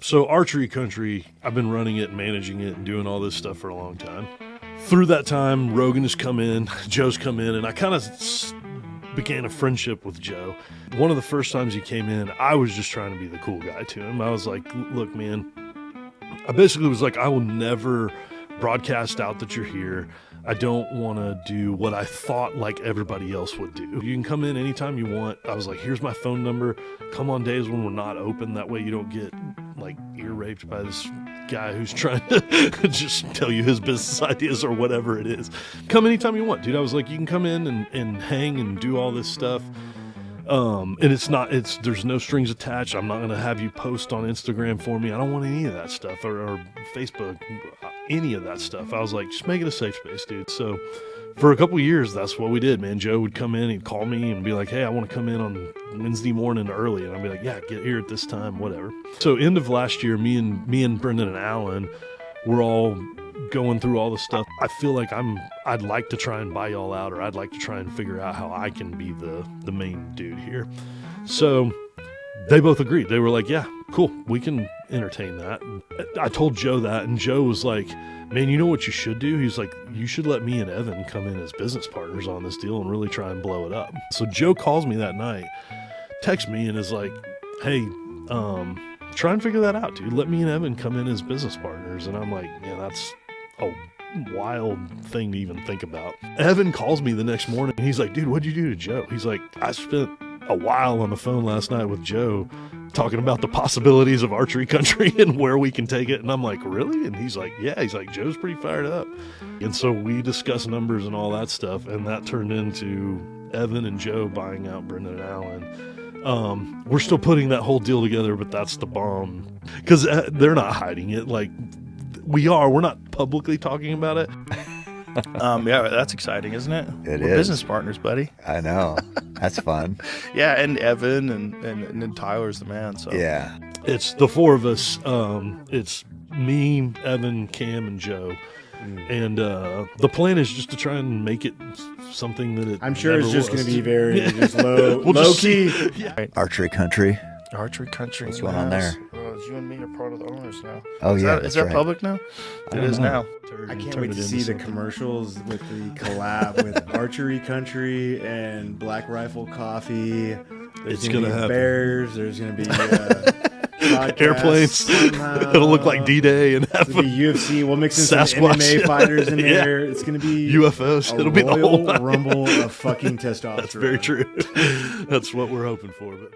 So Archery Country, I've been running it, managing it, and doing all this stuff for a long time. Through that time, Rogan has come in, Joe's come in, and I kind of began a friendship with Joe. One of the first times he came in, I was just trying to be the cool guy to him. I was like, look, man, I basically was like, I will never broadcast out that you're here. I don't want to do what I thought like everybody else would do. You can come in anytime you want. I was like, here's my phone number. Come on days when we're not open. That way you don't get like ear raped by this guy who's trying to just tell you his business ideas or whatever it is. Come anytime you want, dude. I was like, you can come in and hang and do all this stuff. And there's no strings attached. I'm not going to have you post on Instagram for me. I don't want any of that stuff or Facebook, any of that stuff. I was like, just make it a safe space, dude. So for a couple of years, that's what we did, man. Joe would come in, he'd call me and be like, hey, I want to come in on Wednesday morning early. And I'd be like, yeah, get here at this time, whatever. So end of last year, me and Brendan and Alan were all going through all the stuff. I feel like I'd like to try and buy y'all out, or I'd like to try and figure out how I can be the main dude here. So they both agreed. They were like, yeah, cool, we can entertain that. And I told Joe that, and Joe was like, man, you know what you should do? He's like, you should let me and Evan come in as business partners on this deal and really try and blow it up. So Joe calls me that night, texts me, and is like, hey, try and figure that out, dude. Let me and Evan come in as business partners. And I'm like, yeah, that's a wild thing to even think about. Evan calls me the next morning and he's like, dude, what'd you do to Joe? He's like, I spent a while on the phone last night with Joe talking about the possibilities of Archery Country and where we can take it. And I'm like, really? And he's like, yeah. He's like, Joe's pretty fired up. And so we discussed numbers and all that stuff, and that turned into Evan and Joe buying out Brendan and Alan. We're still putting that whole deal together, but that's the bomb, because they're not hiding it. Like, we're not publicly talking about it. Yeah, that's exciting, isn't it? We're business partners, buddy. I know. That's fun. Yeah, and Evan and then Tyler's the man. So Yeah. It's the four of us. It's me, Evan, Cam, and Joe. And the plan is just to try and make it something that it I'm sure it's never just was. going to be very just low, We'll low just key. Yeah. Archery Country. Archery Country. What's going on there? You and me are part of the owners now. Oh, Is yeah. that, that's is that right. public now? I It don't is know. now. I can't Turn wait it to into see the something. commercials with the collab with Archery Country and Black Rifle Coffee. There's It's gonna gonna be happen. bears. There's going to be podcasts Airplanes. somehow. It'll look like D-Day and have It'll be UFC. We'll mix in some Sasquatch. MMA fighters in Yeah. there. It's going to be UFOs. a It'll be the whole Royal Rumble of fucking testosterone. That's very true. That's what we're hoping for. But